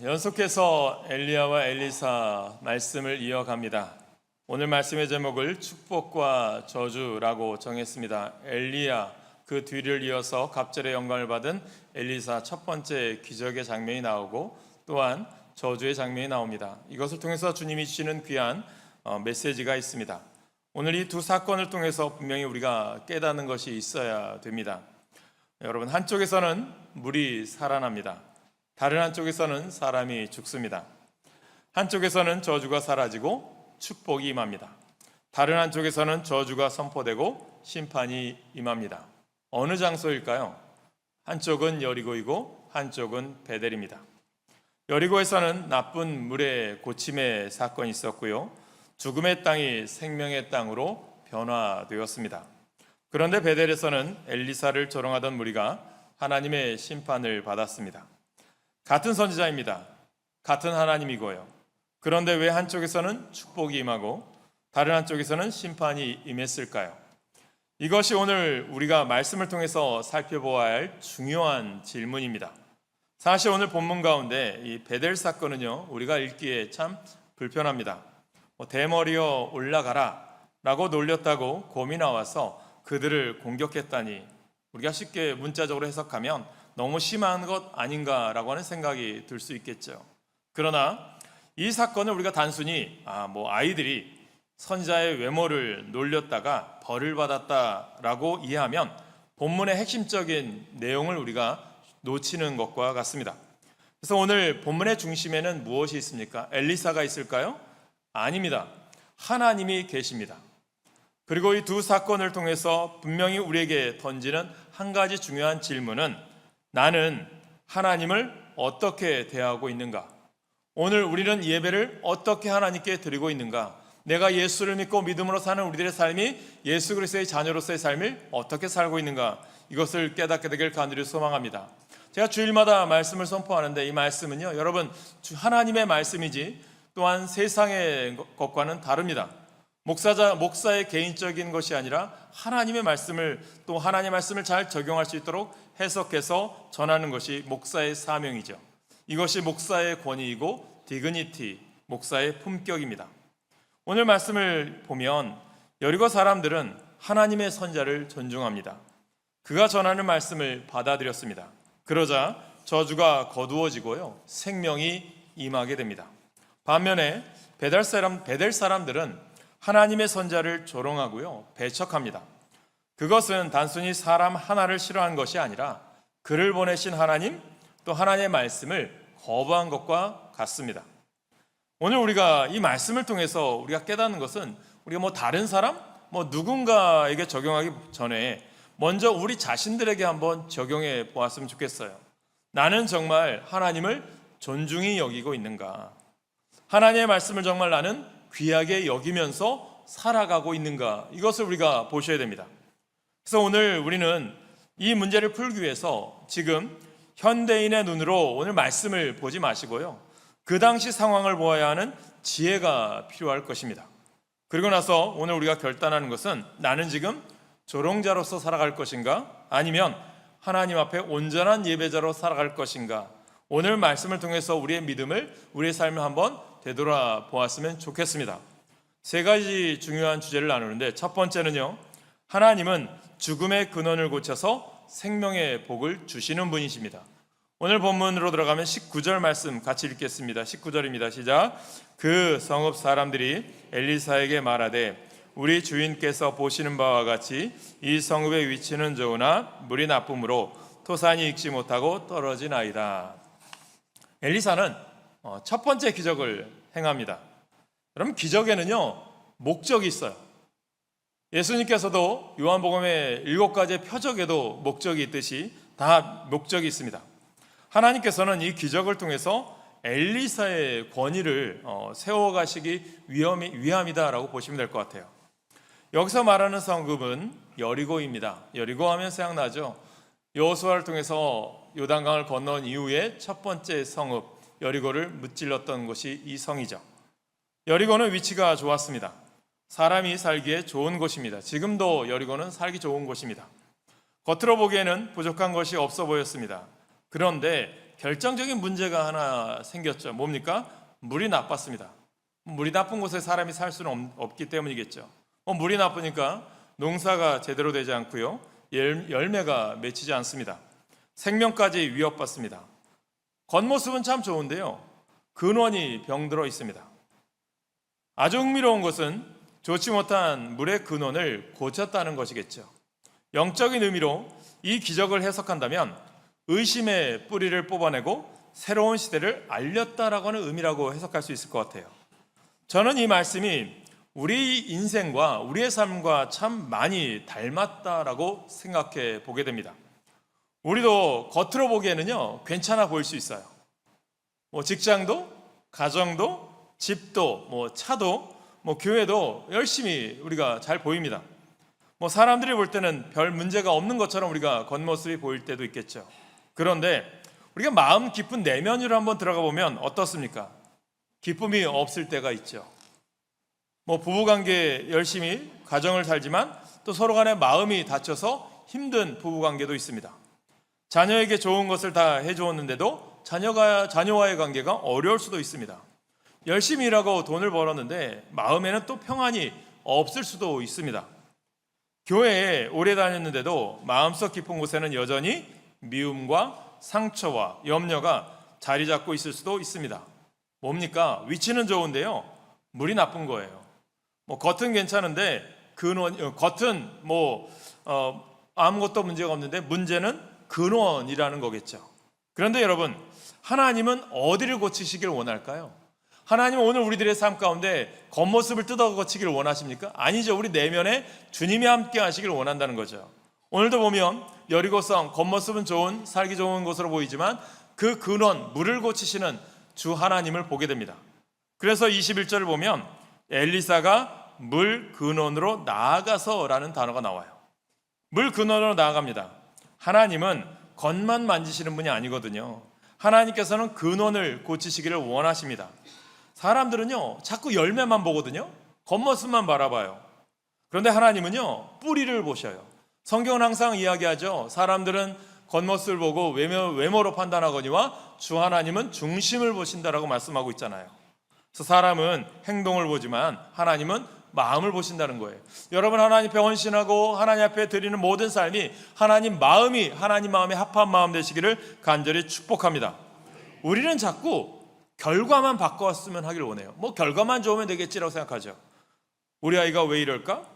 연속해서 엘리야와 엘리사 말씀을 이어갑니다. 오늘 말씀의 제목을 축복과 저주라고 정했습니다. 엘리야 그 뒤를 이어서 갑절의 영광을 받은 엘리사 첫 번째 기적의 장면이 나오고 또한 저주의 장면이 나옵니다. 이것을 통해서 주님이 주시는 귀한 메시지가 있습니다. 오늘 이 두 사건을 통해서 분명히 우리가 깨닫는 것이 있어야 됩니다. 여러분, 한쪽에서는 물이 살아납니다. 다른 한쪽에서는 사람이 죽습니다. 한쪽에서는 저주가 사라지고 축복이 임합니다. 다른 한쪽에서는 저주가 선포되고 심판이 임합니다. 어느 장소일까요? 한쪽은 여리고이고 한쪽은 베델입니다. 여리고에서는 나쁜 물의 고침의 사건이 있었고요. 죽음의 땅이 생명의 땅으로 변화되었습니다. 그런데 베델에서는 엘리사를 조롱하던 무리가 하나님의 심판을 받았습니다. 같은 선지자입니다. 같은 하나님이고요. 그런데 왜 한쪽에서는 축복이 임하고 다른 한쪽에서는 심판이 임했을까요? 이것이 오늘 우리가 말씀을 통해서 살펴보아야 할 중요한 질문입니다. 사실 오늘 본문 가운데 이 베델 사건은요, 우리가 읽기에 참 불편합니다. 대머리여 올라가라 라고 놀렸다고 곰이 나와서 그들을 공격했다니, 우리가 쉽게 문자적으로 해석하면 너무 심한 것 아닌가라고 하는 생각이 들 수 있겠죠. 그러나 이 사건을 우리가 단순히 아이들이 선지자의 외모를 놀렸다가 벌을 받았다라고 이해하면 본문의 핵심적인 내용을 우리가 놓치는 것과 같습니다. 그래서 오늘 본문의 중심에는 무엇이 있습니까? 엘리사가 있을까요? 아닙니다. 하나님이 계십니다. 그리고 이 두 사건을 통해서 분명히 우리에게 던지는 한 가지 중요한 질문은, 나는 하나님을 어떻게 대하고 있는가? 오늘 우리는 예배를 어떻게 하나님께 드리고 있는가? 내가 예수를 믿고 믿음으로 사는 우리들의 삶이 예수 그리스도의 자녀로서의 삶을 어떻게 살고 있는가? 이것을 깨닫게 되길 간절히 소망합니다. 제가 주일마다 말씀을 선포하는데 이 말씀은요, 여러분, 하나님의 말씀이지 또한 세상의 것과는 다릅니다. 목사의 개인적인 것이 아니라 하나님의 말씀을, 또 하나님의 말씀을 잘 적용할 수 있도록 해석해서 전하는 것이 목사의 사명이죠. 이것이 목사의 권위이고 디그니티, 목사의 품격입니다. 오늘 말씀을 보면 여리고 사람들은 하나님의 선지자를 존중합니다. 그가 전하는 말씀을 받아들였습니다. 그러자 저주가 거두어지고요, 생명이 임하게 됩니다. 반면에 베델 사람들은 하나님의 선지자를 조롱하고요, 배척합니다. 그것은 단순히 사람 하나를 싫어한 것이 아니라 그를 보내신 하나님, 또 하나님의 말씀을 거부한 것과 같습니다. 오늘 우리가 이 말씀을 통해서 우리가 깨닫는 것은, 우리가 다른 사람, 누군가에게 적용하기 전에 먼저 우리 자신들에게 한번 적용해 보았으면 좋겠어요. 나는 정말 하나님을 존중히 여기고 있는가? 하나님의 말씀을 정말 나는 귀하게 여기면서 살아가고 있는가? 이것을 우리가 보셔야 됩니다. 그래서 오늘 우리는 이 문제를 풀기 위해서 지금 현대인의 눈으로 오늘 말씀을 보지 마시고요, 그 당시 상황을 보아야 하는 지혜가 필요할 것입니다. 그리고 나서 오늘 우리가 결단하는 것은, 나는 지금 조롱자로서 살아갈 것인가? 아니면 하나님 앞에 온전한 예배자로 살아갈 것인가? 오늘 말씀을 통해서 우리의 믿음을, 우리의 삶을 한번 되돌아보았으면 좋겠습니다. 세 가지 중요한 주제를 나누는데, 첫 번째는요, 하나님은 죽음의 근원을 고쳐서 생명의 복을 주시는 분이십니다. 오늘 본문으로 들어가면 19절 말씀 같이 읽겠습니다. 19절입니다. 시작. 그 성읍 사람들이 엘리사에게 말하되, 우리 주인께서 보시는 바와 같이 이 성읍의 위치는 좋으나 물이 나쁨으로 토산이 익지 못하고 떨어지나이다. 엘리사는 첫 번째 기적을 행합니다. 여러분, 기적에는요, 목적이 있어요. 예수님께서도 요한복음의 7가지의 표적에도 목적이 있듯이 다 목적이 있습니다. 하나님께서는 이 기적을 통해서 엘리사의 권위를 세워가시기 위함이다라고 보시면 될 것 같아요. 여기서 말하는 성읍은 여리고입니다. 여리고 하면 생각나죠? 여호수아를 통해서 요단강을 건너온 이후에 첫 번째 성읍 여리고를 무찔렀던 곳이 이 성이죠. 여리고는 위치가 좋았습니다. 사람이 살기에 좋은 곳입니다. 지금도 여리고는 살기 좋은 곳입니다. 겉으로 보기에는 부족한 것이 없어 보였습니다. 그런데 결정적인 문제가 하나 생겼죠. 뭡니까? 물이 나빴습니다. 물이 나쁜 곳에 사람이 살 수는 없기 때문이겠죠. 물이 나쁘니까 농사가 제대로 되지 않고요, 열매가 맺히지 않습니다. 생명까지 위협받습니다. 겉모습은 참 좋은데요, 근원이 병들어 있습니다. 아주 흥미로운 것은 좋지 못한 물의 근원을 고쳤다는 것이겠죠. 영적인 의미로 이 기적을 해석한다면 의심의 뿌리를 뽑아내고 새로운 시대를 알렸다라고 하는 의미라고 해석할 수 있을 것 같아요. 저는 이 말씀이 우리 인생과 우리의 삶과 참 많이 닮았다라고 생각해 보게 됩니다. 우리도 겉으로 보기에는요, 괜찮아 보일 수 있어요. 직장도, 가정도, 집도, 차도, 교회도 열심히 우리가 잘 보입니다. 사람들이 볼 때는 별 문제가 없는 것처럼 우리가 겉모습이 보일 때도 있겠죠. 그런데 우리가 마음 깊은 내면으로 한번 들어가 보면 어떻습니까? 기쁨이 없을 때가 있죠. 부부관계 열심히 가정을 살지만 또 서로 간에 마음이 다쳐서 힘든 부부관계도 있습니다. 자녀에게 좋은 것을 다 해주었는데도 자녀와의 관계가 어려울 수도 있습니다. 열심히 일하고 돈을 벌었는데 마음에는 또 평안이 없을 수도 있습니다. 교회에 오래 다녔는데도 마음속 깊은 곳에는 여전히 미움과 상처와 염려가 자리 잡고 있을 수도 있습니다. 뭡니까? 위치는 좋은데요, 물이 나쁜 거예요. 겉은 괜찮은데 겉은 아무것도 문제가 없는데 문제는 근원이라는 거겠죠. 그런데 여러분, 하나님은 어디를 고치시길 원할까요? 하나님은 오늘 우리들의 삶 가운데 겉모습을 뜯어 고치기를 원하십니까? 아니죠. 우리 내면에 주님이 함께 하시길 원한다는 거죠. 오늘도 보면 여리고성, 겉모습은 좋은, 살기 좋은 곳으로 보이지만 그 근원, 물을 고치시는 주 하나님을 보게 됩니다. 그래서 21절을 보면 엘리사가 물 근원으로 나아가서라는 단어가 나와요. 물 근원으로 나아갑니다. 하나님은 겉만 만지시는 분이 아니거든요. 하나님께서는 근원을 고치시기를 원하십니다. 사람들은요, 자꾸 열매만 보거든요. 겉모습만 바라봐요. 그런데 하나님은요, 뿌리를 보셔요. 성경은 항상 이야기하죠. 사람들은 겉모습을 보고 외모로 판단하거니와 주 하나님은 중심을 보신다라고 말씀하고 있잖아요. 그래서 사람은 행동을 보지만 하나님은 마음을 보신다는 거예요. 여러분, 하나님 앞에 헌신하고 하나님 앞에 드리는 모든 삶이 하나님 마음에 합한 마음 되시기를 간절히 축복합니다. 우리는 자꾸 결과만 바꿨으면 하길 원해요. 결과만 좋으면 되겠지라고 생각하죠. 우리 아이가 왜 이럴까?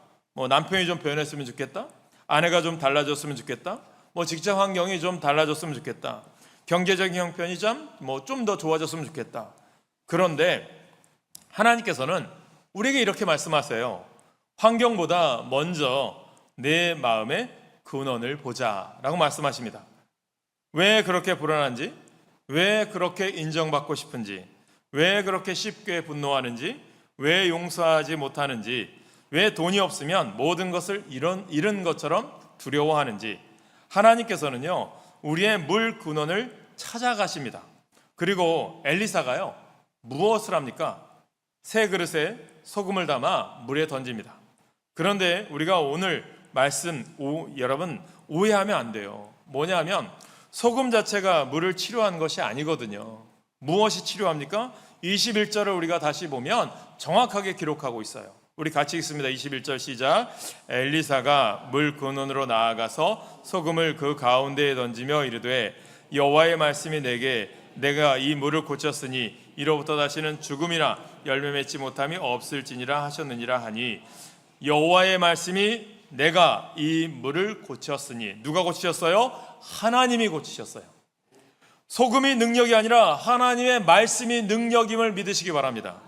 남편이 좀 변했으면 좋겠다. 아내가 좀 달라졌으면 좋겠다. 직장 환경이 좀 달라졌으면 좋겠다. 경제적인 형편이 좀 더 좋아졌으면 좋겠다. 그런데 하나님께서는 우리에게 이렇게 말씀하세요. 환경보다 먼저 내 마음의 근원을 보자라고 말씀하십니다. 왜 그렇게 불안한지, 왜 그렇게 인정받고 싶은지, 왜 그렇게 쉽게 분노하는지, 왜 용서하지 못하는지, 왜 돈이 없으면 모든 것을 잃은 것처럼 두려워하는지, 하나님께서는요, 우리의 물 근원을 찾아가십니다. 그리고 엘리사가요, 무엇을 합니까? 새 그릇에 소금을 담아 물에 던집니다. 그런데 우리가 오늘 말씀 여러분 오해하면 안 돼요. 뭐냐면 소금 자체가 물을 치료한 것이 아니거든요. 무엇이 치료합니까? 21절을 우리가 다시 보면 정확하게 기록하고 있어요. 우리 같이 읽습니다. 21절 시작. 엘리사가 물 근원으로 나아가서 소금을 그 가운데에 던지며 이르되 여호와의 말씀이 내가 이 물을 고쳤으니 이로부터 다시는 죽음이나 열매 맺지 못함이 없을지니라 하셨느니라 하니, 여호와의 말씀이 내가 이 물을 고쳤으니, 누가 고치셨어요? 하나님이 고치셨어요. 소금이 능력이 아니라 하나님의 말씀이 능력임을 믿으시기 바랍니다.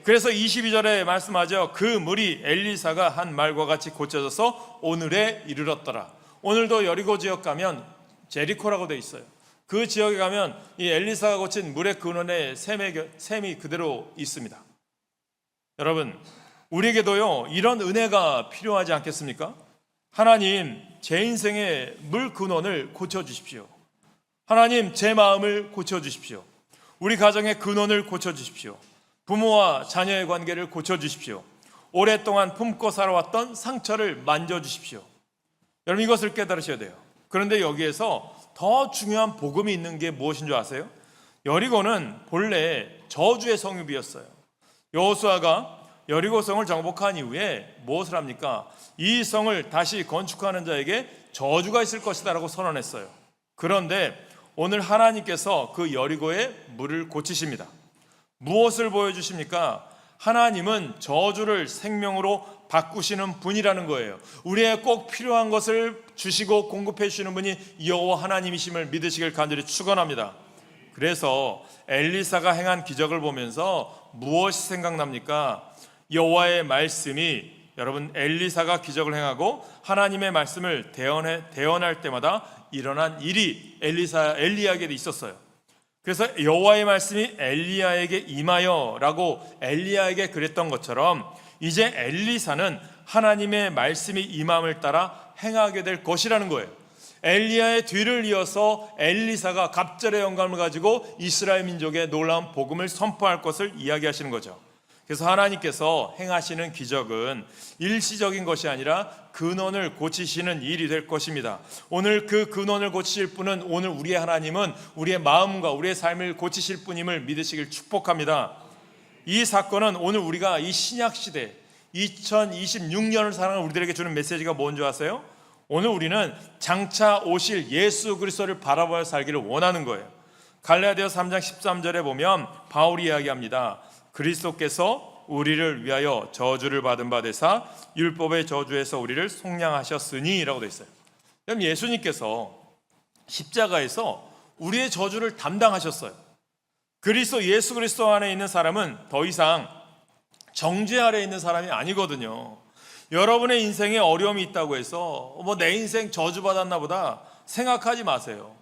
그래서 22절에 말씀하죠. 그 물이 엘리사가 한 말과 같이 고쳐져서 오늘에 이르렀더라. 오늘도 여리고 지역 가면 제리코라고 돼 있어요. 그 지역에 가면 이 엘리사가 고친 물의 근원에 샘이 그대로 있습니다. 여러분, 우리에게도요 이런 은혜가 필요하지 않겠습니까? 하나님, 제 인생의 물 근원을 고쳐주십시오. 하나님, 제 마음을 고쳐주십시오. 우리 가정의 근원을 고쳐주십시오. 부모와 자녀의 관계를 고쳐주십시오. 오랫동안 품고 살아왔던 상처를 만져주십시오. 여러분, 이것을 깨달으셔야 돼요. 그런데 여기에서 더 중요한 복음이 있는 게 무엇인 줄 아세요? 여리고는 본래 저주의 성읍이었어요. 여호수아가 여리고 성을 정복한 이후에 무엇을 합니까? 이 성을 다시 건축하는 자에게 저주가 있을 것이다 라고 선언했어요. 그런데 오늘 하나님께서 그 여리고의 물을 고치십니다. 무엇을 보여주십니까? 하나님은 저주를 생명으로 바꾸시는 분이라는 거예요. 우리의 꼭 필요한 것을 주시고 공급해 주시는 분이 여호와 하나님이심을 믿으시길 간절히 축원합니다. 그래서 엘리사가 행한 기적을 보면서 무엇이 생각납니까? 여호와의 말씀이, 여러분, 엘리사가 기적을 행하고 하나님의 말씀을 대언할 때마다 일어난 일이 엘리야에게도 있었어요. 그래서 여호와의 말씀이 엘리야에게 임하여라고 엘리야에게 그랬던 것처럼 이제 엘리사는 하나님의 말씀이 임함을 따라 행하게 될 것이라는 거예요. 엘리야의 뒤를 이어서 엘리사가 갑절의 영감을 가지고 이스라엘 민족의 놀라운 복음을 선포할 것을 이야기하시는 거죠. 그래서 하나님께서 행하시는 기적은 일시적인 것이 아니라 근원을 고치시는 일이 될 것입니다. 오늘 그 근원을 고치실 분은, 오늘 우리의 하나님은 우리의 마음과 우리의 삶을 고치실 분임을 믿으시길 축복합니다. 이 사건은 오늘 우리가 이 신약시대 2026년을 살아가는 우리들에게 주는 메시지가 뭔지 아세요? 오늘 우리는 장차 오실 예수 그리스도를 바라보며 살기를 원하는 거예요. 갈라디아서 3장 13절에 보면 바울이 이야기합니다. 그리스도께서 우리를 위하여 저주를 받은 바 되사 율법의 저주에서 우리를 속량하셨으니 라고 되어 있어요. 그럼 예수님께서 십자가에서 우리의 저주를 담당하셨어요. 예수 그리스도 안에 있는 사람은 더 이상 정죄 아래에 있는 사람이 아니거든요. 여러분의 인생에 어려움이 있다고 해서 내 인생 저주받았나 보다 생각하지 마세요.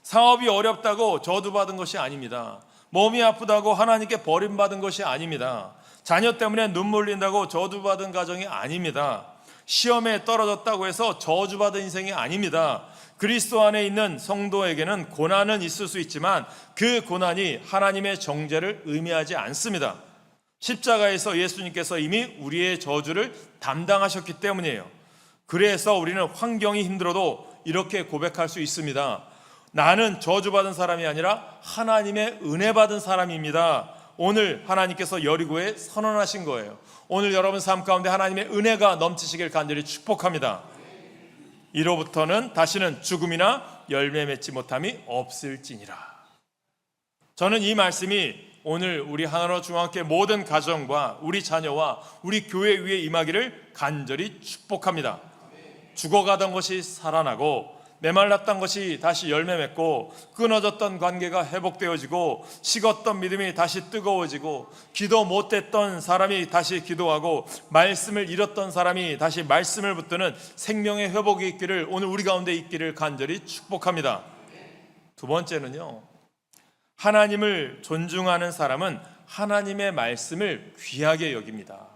사업이 어렵다고 저주받은 것이 아닙니다. 몸이 아프다고 하나님께 버림받은 것이 아닙니다. 자녀 때문에 눈물 흘린다고 저주받은 가정이 아닙니다. 시험에 떨어졌다고 해서 저주받은 인생이 아닙니다. 그리스도 안에 있는 성도에게는 고난은 있을 수 있지만 그 고난이 하나님의 정죄를 의미하지 않습니다. 십자가에서 예수님께서 이미 우리의 저주를 담당하셨기 때문이에요. 그래서 우리는 환경이 힘들어도 이렇게 고백할 수 있습니다. 나는 저주받은 사람이 아니라 하나님의 은혜 받은 사람입니다. 오늘 하나님께서 여리고에 선언하신 거예요. 오늘 여러분 삶 가운데 하나님의 은혜가 넘치시길 간절히 축복합니다. 이로부터는 다시는 죽음이나 열매 맺지 못함이 없을지니라. 저는 이 말씀이 오늘 우리 하나로 중앙교회 모든 가정과 우리 자녀와 우리 교회 위에 임하기를 간절히 축복합니다. 죽어가던 것이 살아나고 메말랐던 것이 다시 열매 맺고 끊어졌던 관계가 회복되어지고 식었던 믿음이 다시 뜨거워지고 기도 못했던 사람이 다시 기도하고 말씀을 잃었던 사람이 다시 말씀을 붙드는 생명의 회복이 있기를 오늘 우리 가운데 있기를 간절히 축복합니다. 두 번째는요, 하나님을 존중하는 사람은 하나님의 말씀을 귀하게 여깁니다.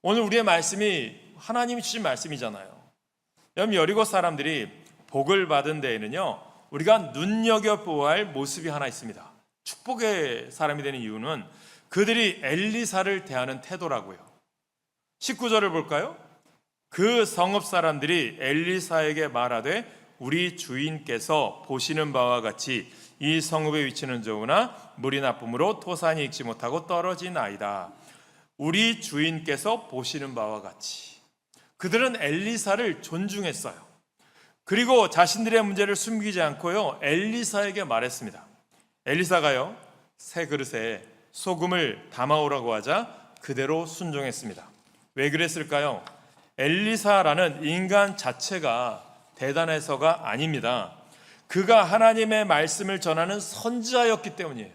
오늘 우리의 말씀이 하나님이 주신 말씀이잖아요. 여러분, 여리고 사람들이 복을 받은 데에는요, 우리가 눈여겨보아야 할 모습이 하나 있습니다. 축복의 사람이 되는 이유는 그들이 엘리사를 대하는 태도라고요. 19절을 볼까요? 그 성읍 사람들이 엘리사에게 말하되 우리 주인께서 보시는 바와 같이 이 성읍의 위치는 좋으나 물이 나쁨으로 토산이 익지 못하고 떨어진 아이다. 우리 주인께서 보시는 바와 같이. 그들은 엘리사를 존중했어요. 그리고 자신들의 문제를 숨기지 않고요, 엘리사에게 말했습니다. 엘리사가요, 새 그릇에 소금을 담아오라고 하자 그대로 순종했습니다. 왜 그랬을까요? 엘리사라는 인간 자체가 대단해서가 아닙니다. 그가 하나님의 말씀을 전하는 선지자였기 때문이에요.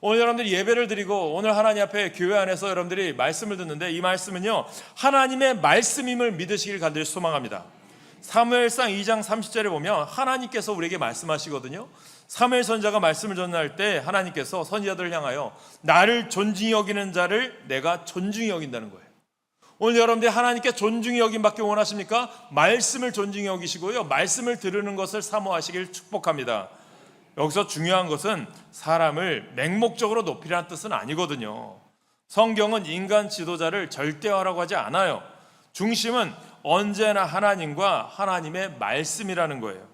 오늘 여러분들이 예배를 드리고 오늘 하나님 앞에 교회 안에서 여러분들이 말씀을 듣는데 이 말씀은요, 하나님의 말씀임을 믿으시길 간절히 소망합니다. 사무엘상 2장 30절에 보면 하나님께서 우리에게 말씀하시거든요. 사무엘 선지자가 말씀을 전할 때 하나님께서 선지자들을 향하여 나를 존중히 여기는 자를 내가 존중히 여긴다는 거예요. 오늘 여러분들이 하나님께 존중히 여김 받기 원하십니까? 말씀을 존중히 여기시고요, 말씀을 들으는 것을 사모하시길 축복합니다. 여기서 중요한 것은 사람을 맹목적으로 높이라는 뜻은 아니거든요. 성경은 인간 지도자를 절대화라고 하지 않아요. 중심은 언제나 하나님과 하나님의 말씀이라는 거예요.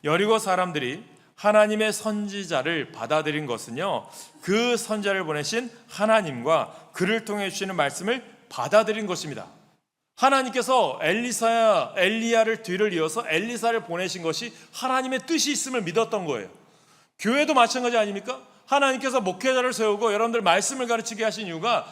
여리고 사람들이 하나님의 선지자를 받아들인 것은요, 그 선지자를 보내신 하나님과 그를 통해 주시는 말씀을 받아들인 것입니다. 하나님께서 엘리야를 뒤를 이어서 엘리사를 보내신 것이 하나님의 뜻이 있음을 믿었던 거예요. 교회도 마찬가지 아닙니까? 하나님께서 목회자를 세우고 여러분들 말씀을 가르치게 하신 이유가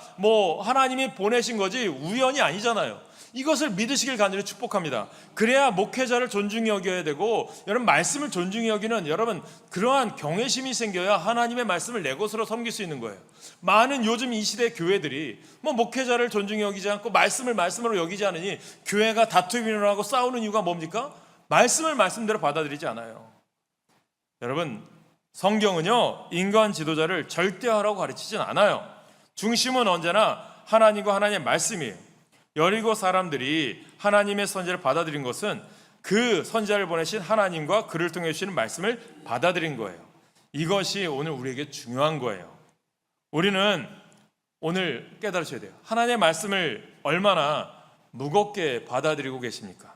하나님이 보내신 거지 우연이 아니잖아요. 이것을 믿으시길 간절히 축복합니다. 그래야 목회자를 존중히 여겨야 되고, 여러분 말씀을 존중히 여기는 여러분 그러한 경외심이 생겨야 하나님의 말씀을 내 것으로 섬길 수 있는 거예요. 많은 요즘 이 시대 교회들이 목회자를 존중히 여기지 않고 말씀을 말씀으로 여기지 않으니 교회가 다투고 일어나고 싸우는 이유가 뭡니까? 말씀을 말씀대로 받아들이지 않아요. 여러분, 성경은요 인간 지도자를 절대화라고 가르치진 않아요. 중심은 언제나 하나님과 하나님의 말씀이에요. 여리고 사람들이 하나님의 선지자를 받아들인 것은 그 선지자를 보내신 하나님과 그를 통해 주시는 말씀을 받아들인 거예요. 이것이 오늘 우리에게 중요한 거예요. 우리는 오늘 깨달으셔야 돼요. 하나님의 말씀을 얼마나 무겁게 받아들이고 계십니까?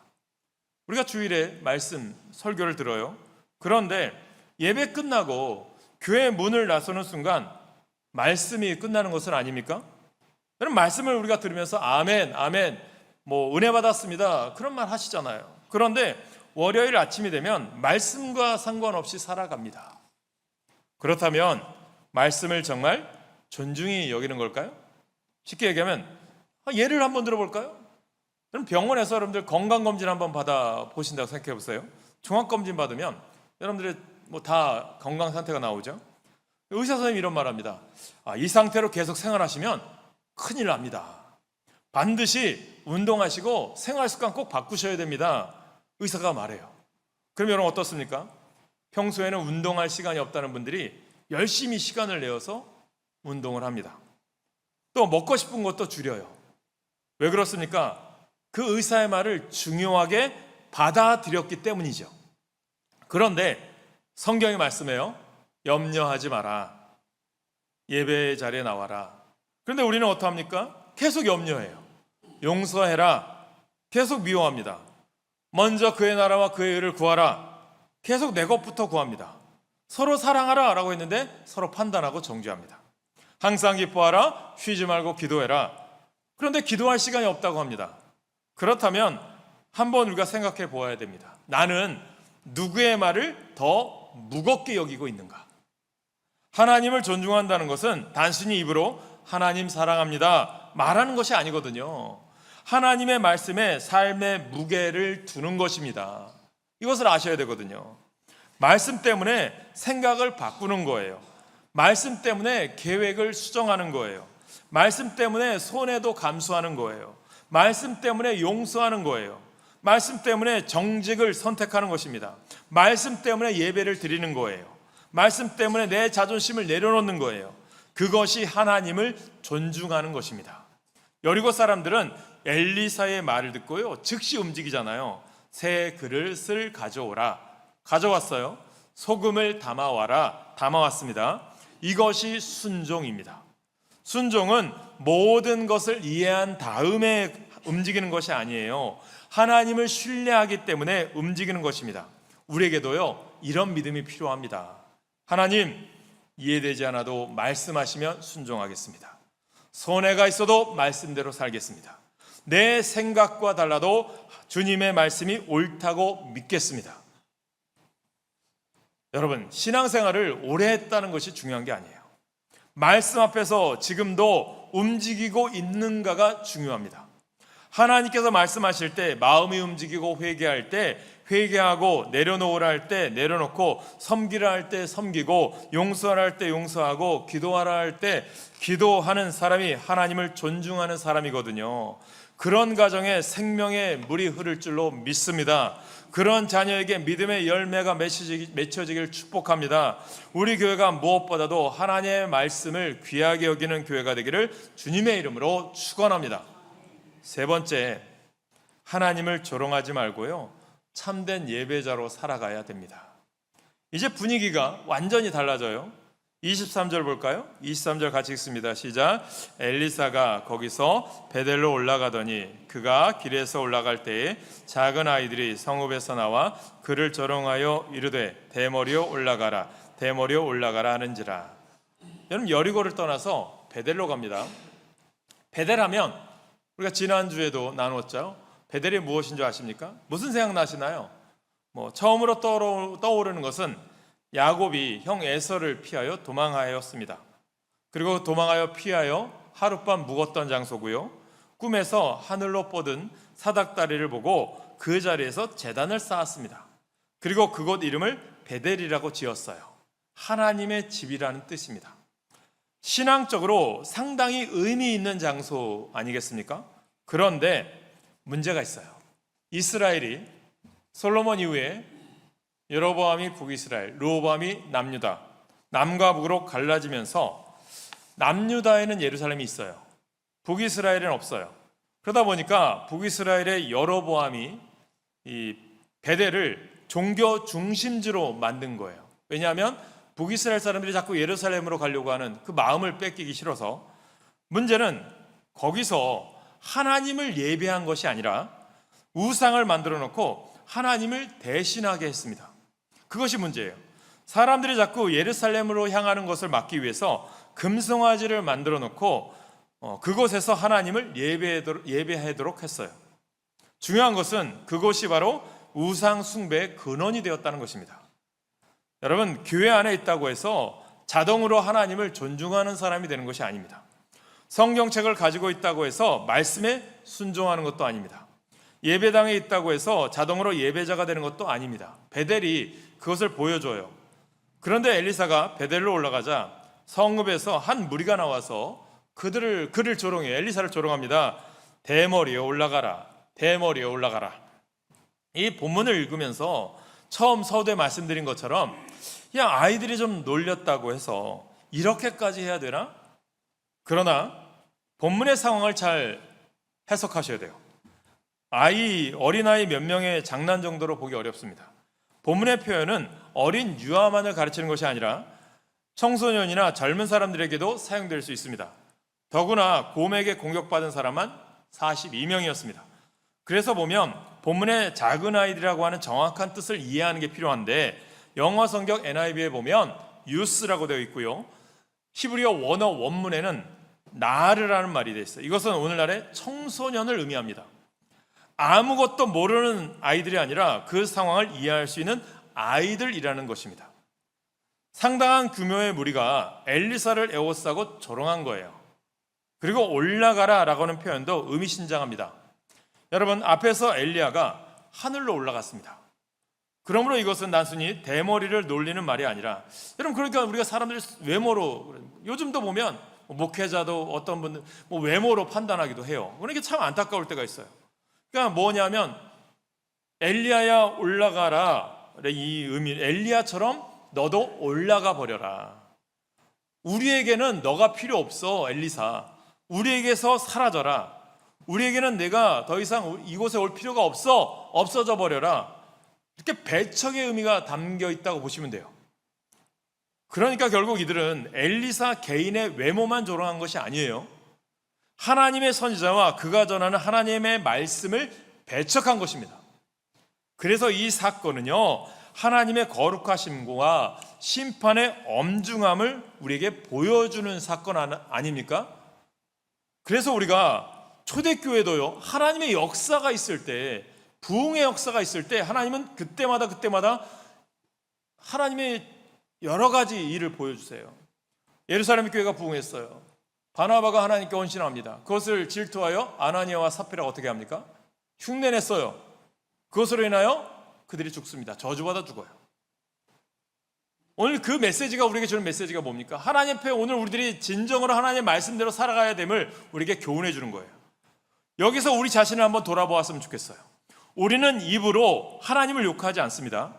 우리가 주일에 말씀 설교를 들어요. 그런데 예배 끝나고 교회 문을 나서는 순간 말씀이 끝나는 것은 아닙니까? 여러분 말씀을 우리가 들으면서 아멘, 아멘, 은혜 받았습니다, 그런 말 하시잖아요. 그런데 월요일 아침이 되면 말씀과 상관없이 살아갑니다. 그렇다면 말씀을 정말 존중히 여기는 걸까요? 쉽게 얘기하면 예를 한번 들어볼까요? 여러분 병원에서 여러분들 건강검진 한번 받아보신다고 생각해 보세요. 종합검진 받으면 여러분들의 다 건강 상태가 나오죠. 의사 선생님이 이런 말 합니다. 이 상태로 계속 생활하시면 큰일 납니다. 반드시 운동하시고 생활습관 꼭 바꾸셔야 됩니다. 의사가 말해요. 그럼 여러분 어떻습니까? 평소에는 운동할 시간이 없다는 분들이 열심히 시간을 내어서 운동을 합니다. 또 먹고 싶은 것도 줄여요. 왜 그렇습니까? 그 의사의 말을 중요하게 받아들였기 때문이죠. 그런데 성경이 말씀해요. 염려하지 마라. 예배 자리에 나와라. 그런데 우리는 어떡합니까? 계속 염려해요. 용서해라. 계속 미워합니다. 먼저 그의 나라와 그의 의를 구하라. 계속 내 것부터 구합니다. 서로 사랑하라 라고 했는데 서로 판단하고 정죄합니다. 항상 기뻐하라. 쉬지 말고 기도해라. 그런데 기도할 시간이 없다고 합니다. 그렇다면 한번 우리가 생각해 보아야 됩니다. 나는 누구의 말을 더 무겁게 여기고 있는가? 하나님을 존중한다는 것은 단순히 입으로 하나님 사랑합니다 말하는 것이 아니거든요. 하나님의 말씀에 삶의 무게를 두는 것입니다. 이것을 아셔야 되거든요. 말씀 때문에 생각을 바꾸는 거예요. 말씀 때문에 계획을 수정하는 거예요. 말씀 때문에 손해도 감수하는 거예요. 말씀 때문에 용서하는 거예요. 말씀 때문에 정직을 선택하는 것입니다. 말씀 때문에 예배를 드리는 거예요. 말씀 때문에 내 자존심을 내려놓는 거예요. 그것이 하나님을 존중하는 것입니다. 여리고 사람들은 엘리사의 말을 듣고요 즉시 움직이잖아요. 새 그릇을 가져오라. 가져왔어요. 소금을 담아와라. 담아왔습니다. 이것이 순종입니다. 순종은 모든 것을 이해한 다음에 움직이는 것이 아니에요. 하나님을 신뢰하기 때문에 움직이는 것입니다. 우리에게도요 이런 믿음이 필요합니다. 하나님, 이해되지 않아도 말씀하시면 순종하겠습니다. 손해가 있어도 말씀대로 살겠습니다. 내 생각과 달라도 주님의 말씀이 옳다고 믿겠습니다. 여러분, 신앙생활을 오래 했다는 것이 중요한 게 아니에요. 말씀 앞에서 지금도 움직이고 있는가가 중요합니다. 하나님께서 말씀하실 때 마음이 움직이고 회개할 때 회개하고, 내려놓으라 할 때 내려놓고, 섬기라 할 때 섬기고, 용서하라 할 때 용서하고, 기도하라 할 때 기도하는 사람이 하나님을 존중하는 사람이거든요. 그런 가정에 생명의 물이 흐를 줄로 믿습니다. 그런 자녀에게 믿음의 열매가 맺혀지길 축복합니다. 우리 교회가 무엇보다도 하나님의 말씀을 귀하게 여기는 교회가 되기를 주님의 이름으로 축원합니다. 세 번째, 하나님을 조롱하지 말고요 참된 예배자로 살아가야 됩니다. 이제 분위기가 완전히 달라져요. 23절 볼까요? 23절 같이 읽습니다. 시작. 엘리사가 거기서 베델로 올라가더니 그가 길에서 올라갈 때에 작은 아이들이 성읍에서 나와 그를 조롱하여 이르되 대머리여 올라가라 대머리여 올라가라 하는지라. 여러분, 여리고를 떠나서 베델로 갑니다. 베델하면 우리가 지난주에도 나누었죠. 베델이 무엇인 줄 아십니까? 무슨 생각나시나요? 처음으로 떠오르는 것은 야곱이 형 에서를 피하여 도망하였습니다. 그리고 도망하여 피하여 하룻밤 묵었던 장소고요. 꿈에서 하늘로 뻗은 사닥다리를 보고 그 자리에서 제단을 쌓았습니다. 그리고 그곳 이름을 베델이라고 지었어요. 하나님의 집이라는 뜻입니다. 신앙적으로 상당히 의미 있는 장소 아니겠습니까? 그런데 문제가 있어요. 이스라엘이 솔로몬 이후에 여로보암이 북이스라엘, 르호보암이 남유다, 남과 북으로 갈라지면서 남유다에는 예루살렘이 있어요. 북이스라엘은 없어요. 그러다 보니까 북이스라엘의 여로보암이 이 베델을 종교 중심지로 만든 거예요. 왜냐하면 북이스라엘 사람들이 자꾸 예루살렘으로 가려고 하는 그 마음을 뺏기기 싫어서. 문제는 거기서 하나님을 예배한 것이 아니라 우상을 만들어 놓고 하나님을 대신하게 했습니다. 그것이 문제예요. 사람들이 자꾸 예루살렘으로 향하는 것을 막기 위해서 금송아지를 만들어 놓고 그곳에서 하나님을 예배하도록 했어요. 중요한 것은 그것이 바로 우상 숭배의 근원이 되었다는 것입니다. 여러분, 교회 안에 있다고 해서 자동으로 하나님을 존중하는 사람이 되는 것이 아닙니다. 성경책을 가지고 있다고 해서 말씀에 순종하는 것도 아닙니다. 예배당에 있다고 해서 자동으로 예배자가 되는 것도 아닙니다. 베델이 그것을 보여줘요. 그런데 엘리사가 베델로 올라가자 성읍에서 한 무리가 나와서 그를 조롱해요. 엘리사를 조롱합니다. 대머리여 올라가라 대머리여 올라가라. 이 본문을 읽으면서 처음 서두에 말씀드린 것처럼 그냥 아이들이 좀 놀렸다고 해서 이렇게까지 해야 되나? 그러나 본문의 상황을 잘 해석하셔야 돼요. 어린아이 몇 명의 장난 정도로 보기 어렵습니다. 본문의 표현은 어린 유아만을 가르치는 것이 아니라 청소년이나 젊은 사람들에게도 사용될 수 있습니다. 더구나 곰에게 공격받은 사람만 42명이었습니다. 그래서 보면 본문의 작은 아이들이라고 하는 정확한 뜻을 이해하는 게 필요한데, 영어 성경 NIV에 보면 유스라고 되어 있고요, 히브리어 원어 원문에는 나르라는 말이 되어 있어요. 이것은 오늘날의 청소년을 의미합니다. 아무것도 모르는 아이들이 아니라 그 상황을 이해할 수 있는 아이들이라는 것입니다. 상당한 규모의 무리가 엘리사를 에워싸고 조롱한 거예요. 그리고 올라가라 라고 하는 표현도 의미심장합니다. 여러분, 앞에서 엘리야가 하늘로 올라갔습니다. 그러므로 이것은 단순히 대머리를 놀리는 말이 아니라, 여러분, 그러니까 우리가 사람들 외모로, 요즘도 보면 목회자도 어떤 분들 외모로 판단하기도 해요. 그러니까 참 안타까울 때가 있어요. 그러니까 뭐냐면 엘리야야 올라가라, 이 의미, 엘리야처럼 너도 올라가 버려라. 우리에게는 너가 필요 없어, 엘리사. 우리에게서 사라져라. 우리에게는 내가 더 이상 이곳에 올 필요가 없어, 없어져 버려라. 이렇게 배척의 의미가 담겨 있다고 보시면 돼요. 그러니까 결국 이들은 엘리사 개인의 외모만 조롱한 것이 아니에요. 하나님의 선지자와 그가 전하는 하나님의 말씀을 배척한 것입니다. 그래서 이 사건은요, 하나님의 거룩하심과 심판의 엄중함을 우리에게 보여주는 사건 아닙니까? 그래서 우리가 초대교회도요, 하나님의 역사가 있을 때, 부흥의 역사가 있을 때 하나님은 그때마다 하나님의 여러 가지 일을 보여주세요. 예루살렘 교회가 부흥했어요. 바나바가 하나님께 헌신합니다. 그것을 질투하여 아나니아와 삽비라가 어떻게 합니까? 흉내냈어요. 그것으로 인하여 그들이 죽습니다. 저주받아 죽어요. 오늘 그 메시지가 우리에게 주는 메시지가 뭡니까? 하나님 앞에 오늘 우리들이 진정으로 하나님의 말씀대로 살아가야 됨을 우리에게 교훈해 주는 거예요. 여기서 우리 자신을 한번 돌아보았으면 좋겠어요. 우리는 입으로 하나님을 욕하지 않습니다.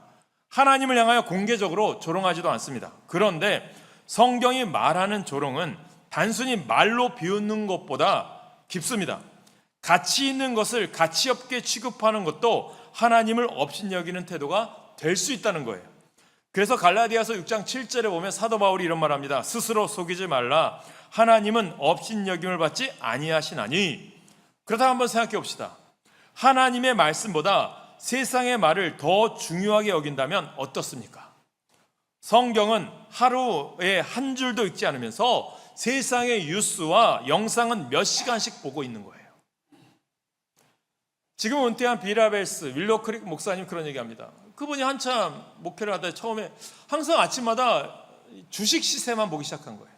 하나님을 향하여 공개적으로 조롱하지도 않습니다. 그런데 성경이 말하는 조롱은 단순히 말로 비웃는 것보다 깊습니다. 가치 있는 것을 가치 없게 취급하는 것도 하나님을 업신여기는 태도가 될 수 있다는 거예요. 그래서 갈라디아서 6장 7절에 보면 사도 바울이 이런 말합니다. 스스로 속이지 말라. 하나님은 업신여김을 받지 아니하시나니. 그렇다고 한번 생각해 봅시다. 하나님의 말씀보다 세상의 말을 더 중요하게 여긴다면 어떻습니까? 성경은 하루에 한 줄도 읽지 않으면서 세상의 뉴스와 영상은 몇 시간씩 보고 있는 거예요. 지금 은퇴한 비라벨스 윌로크릭 목사님 그런 얘기합니다. 그분이 한참 목회를 하다 처음에 항상 아침마다 주식 시세만 보기 시작한 거예요.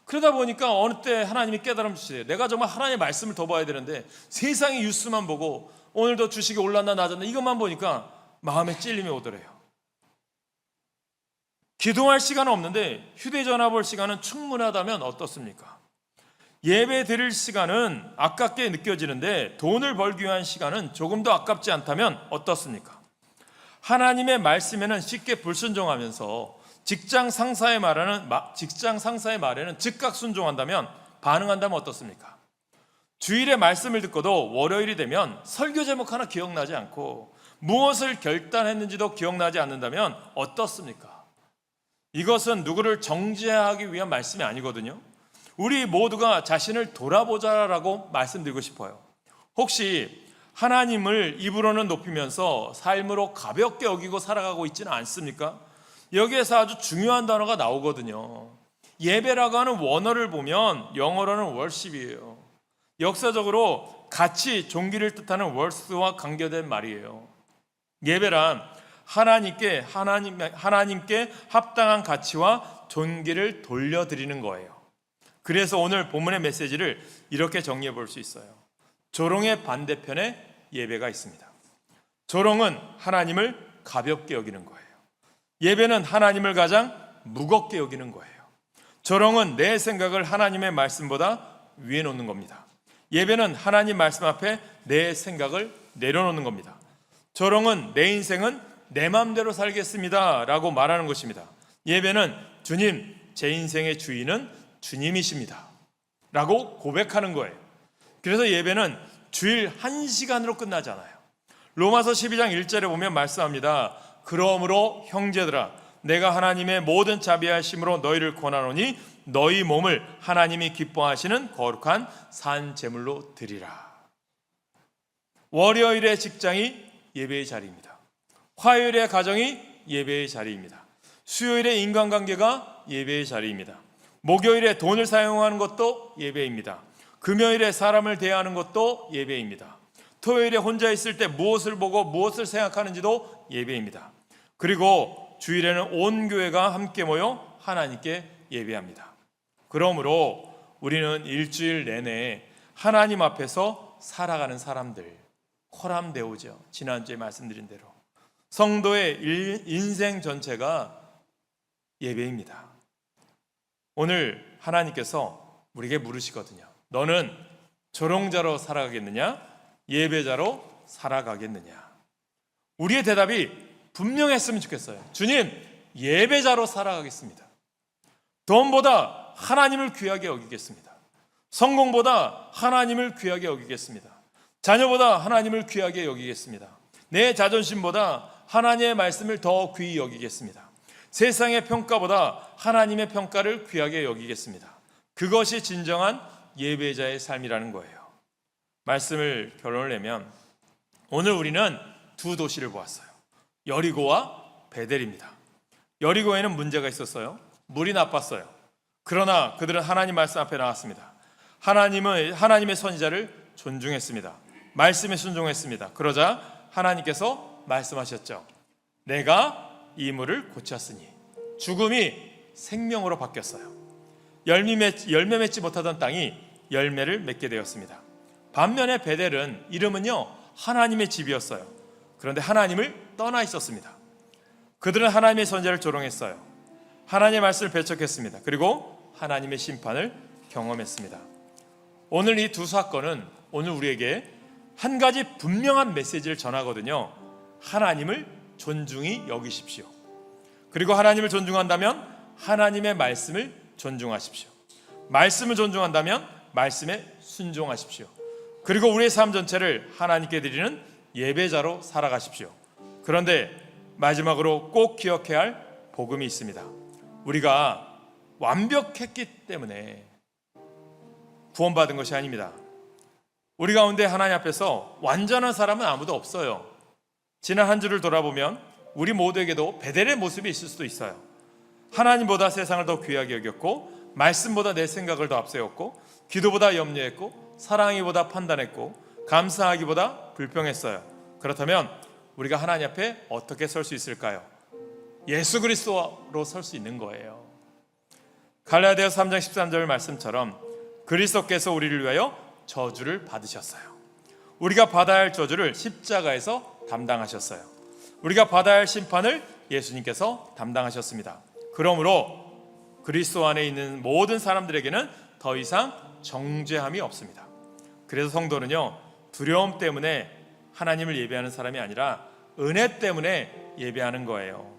그러다 보니까 어느 때 하나님이 깨달음 주시대요. 내가 정말 하나님의 말씀을 더 봐야 되는데 세상의 뉴스만 보고 오늘도 주식이 올랐나 낮았나 이것만 보니까 마음에 찔림이 오더래요. 기도할 시간은 없는데 휴대전화 볼 시간은 충분하다면 어떻습니까? 예배 드릴 시간은 아깝게 느껴지는데 돈을 벌기 위한 시간은 조금 더 아깝지 않다면 어떻습니까? 하나님의 말씀에는 쉽게 불순종하면서 직장 상사의 말에는 즉각 순종한다면 반응한다면 어떻습니까? 주일에 말씀을 듣고도 월요일이 되면 설교 제목 하나 기억나지 않고 무엇을 결단했는지도 기억나지 않는다면 어떻습니까? 이것은 누구를 정죄하기 위한 말씀이 아니거든요. 우리 모두가 자신을 돌아보자라고 말씀드리고 싶어요. 혹시 하나님을 입으로는 높이면서 삶으로 가볍게 여기고 살아가고 있지는 않습니까? 여기에서 아주 중요한 단어가 나오거든요. 예배라고 하는 원어를 보면 영어로는 worship이에요. 역사적으로 가치, 종기를 뜻하는 worth와 관계된 말이에요. 예배란 하나님께 합당한 가치와 존귀를 돌려드리는 거예요. 그래서 오늘 본문의 메시지를 이렇게 정리해 볼 수 있어요. 조롱의 반대편에 예배가 있습니다. 조롱은 하나님을 가볍게 여기는 거예요. 예배는 하나님을 가장 무겁게 여기는 거예요. 조롱은 내 생각을 하나님의 말씀보다 위에 놓는 겁니다. 예배는 하나님 말씀 앞에 내 생각을 내려놓는 겁니다. 조롱은 내 인생은 내 마음대로 살겠습니다 라고 말하는 것입니다. 예배는 주님, 제 인생의 주인은 주님이십니다 라고 고백하는 거예요. 그래서 예배는 주일 1시간으로 끝나지 않아요. 로마서 12장 1절에 보면 말씀합니다. 그러므로 형제들아 내가 하나님의 모든 자비하심으로 너희를 권하노니 너희 몸을 하나님이 기뻐하시는 거룩한 산 제물로 드리라. 월요일의 직장이 예배의 자리입니다. 화요일의 가정이 예배의 자리입니다. 수요일의 인간관계가 예배의 자리입니다. 목요일에 돈을 사용하는 것도 예배입니다. 금요일에 사람을 대하는 것도 예배입니다. 토요일에 혼자 있을 때 무엇을 보고 무엇을 생각하는지도 예배입니다. 그리고 주일에는 온 교회가 함께 모여 하나님께 예배합니다. 그러므로 우리는 일주일 내내 하나님 앞에서 살아가는 사람들, 코람데오죠. 지난주에 말씀드린 대로 성도의 인생 전체가 예배입니다. 오늘 하나님께서 우리에게 물으시거든요. 너는 조롱자로 살아가겠느냐? 예배자로 살아가겠느냐? 우리의 대답이 분명했으면 좋겠어요. 주님, 예배자로 살아가겠습니다. 돈보다 하나님을 귀하게 여기겠습니다. 성공보다 하나님을 귀하게 여기겠습니다. 자녀보다 하나님을 귀하게 여기겠습니다. 내 자존심보다 하나님의 말씀을 더 귀히 여기겠습니다. 세상의 평가보다 하나님의 평가를 귀하게 여기겠습니다. 그것이 진정한 예배자의 삶이라는 거예요. 말씀을 결론을 내면 오늘 우리는 두 도시를 보았어요. 여리고와 베델입니다. 여리고에는 문제가 있었어요. 물이 나빴어요. 그러나 그들은 하나님 말씀 앞에 나왔습니다. 하나님의 선지자를 존중했습니다. 말씀에 순종했습니다. 그러자 하나님께서 말씀하셨죠. 내가 이 물을 고쳤으니 죽음이 생명으로 바뀌었어요. 열매 맺지 못하던 땅이 열매를 맺게 되었습니다. 반면에 베델은 이름은요 하나님의 집이었어요. 그런데 하나님을 떠나 있었습니다. 그들은 하나님의 선지자를 조롱했어요. 하나님의 말씀을 배척했습니다. 그리고 하나님의 심판을 경험했습니다. 오늘 이 두 사건은 오늘 우리에게 한 가지 분명한 메시지를 전하거든요. 하나님을 존중히 여기십시오. 그리고 하나님을 존중한다면 하나님의 말씀을 존중하십시오. 말씀을 존중한다면 말씀에 순종하십시오. 그리고 우리의 삶 전체를 하나님께 드리는 예배자로 살아가십시오. 그런데 마지막으로 꼭 기억해야 할 복음이 있습니다. 우리가 완벽했기 때문에 구원받은 것이 아닙니다. 우리 가운데 하나님 앞에서 완전한 사람은 아무도 없어요. 지난 한 주를 돌아보면 우리 모두에게도 베델의 모습이 있을 수도 있어요. 하나님보다 세상을 더 귀하게 여겼고, 말씀보다 내 생각을 더 앞세웠고, 기도보다 염려했고, 사랑하기보다 판단했고, 감사하기보다 불평했어요. 그렇다면 우리가 하나님 앞에 어떻게 설 수 있을까요? 예수 그리스도로 설 수 있는 거예요. 갈라디아서 3장 13절 말씀처럼 그리스도께서 우리를 위하여 저주를 받으셨어요. 우리가 받아야 할 저주를 십자가에서 담당하셨어요. 우리가 받아야 할 심판을 예수님께서 담당하셨습니다. 그러므로 그리스도 안에 있는 모든 사람들에게는 더 이상 정죄함이 없습니다. 그래서 성도는요, 두려움 때문에 하나님을 예배하는 사람이 아니라 은혜 때문에 예배하는 거예요.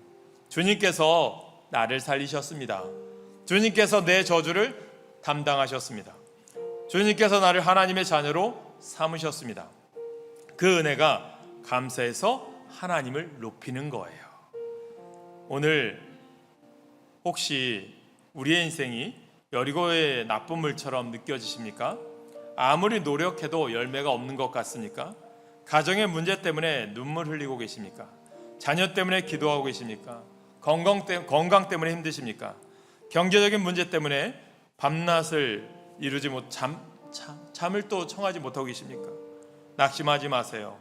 주님께서 나를 살리셨습니다. 주님께서 내 저주를 담당하셨습니다. 주님께서 나를 하나님의 자녀로 삼으셨습니다. 그 은혜가 감사해서 하나님을 높이는 거예요. 오늘 혹시 우리의 인생이 여리고의 나쁜 물처럼 느껴지십니까? 아무리 노력해도 열매가 없는 것 같습니까? 가정의 문제 때문에 눈물 흘리고 계십니까? 자녀 때문에 기도하고 계십니까? 건강 때문에 힘드십니까? 경제적인 문제 때문에 밤낮을 이루지 못 잠을 또 청하지 못하고 계십니까? 낙심하지 마세요.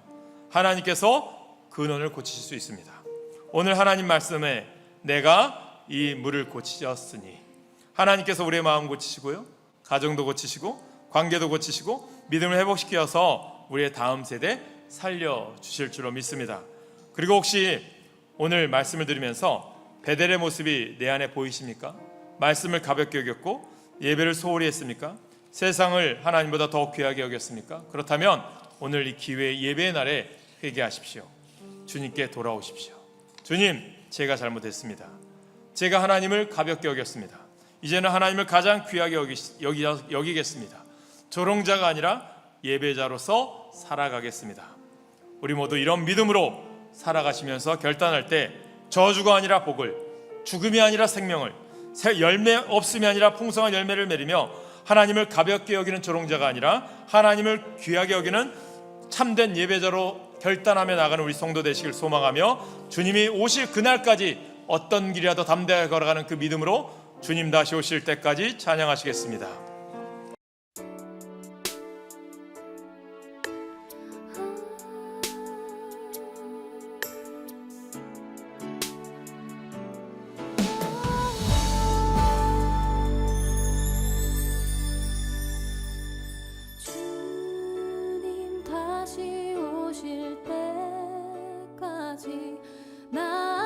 하나님께서 근원을 고치실 수 있습니다. 오늘 하나님 말씀에 내가 이 물을 고치셨으니, 하나님께서 우리의 마음 고치시고요, 가정도 고치시고 관계도 고치시고 믿음을 회복시켜서 우리의 다음 세대 살려주실 줄로 믿습니다. 그리고 혹시 오늘 말씀을 들으면서 베델의 모습이 내 안에 보이십니까? 말씀을 가볍게 여겼고 예배를 소홀히 했습니까? 세상을 하나님보다 더 귀하게 여겼습니까? 그렇다면 오늘 이 기회 예배의 날에 회개하십시오. 주님께 돌아오십시오. 주님, 제가 잘못했습니다. 제가 하나님을 가볍게 여겼습니다. 이제는 하나님을 가장 귀하게 여기겠습니다. 조롱자가 아니라 예배자로서 살아가겠습니다. 우리 모두 이런 믿음으로 살아가시면서 결단할 때 저주가 아니라 복을, 죽음이 아니라 생명을, 열매 없음이 아니라 풍성한 열매를 맺으며 하나님을 가볍게 여기는 조롱자가 아니라 하나님을 귀하게 여기는 참된 예배자로 결단하며 나가는 우리 성도 되시길 소망하며, 주님이 오실 그날까지 어떤 길이라도 담대하게 걸어가는 그 믿음으로 주님 다시 오실 때까지 찬양하시겠습니다. 주님 다시 오실 때까지 나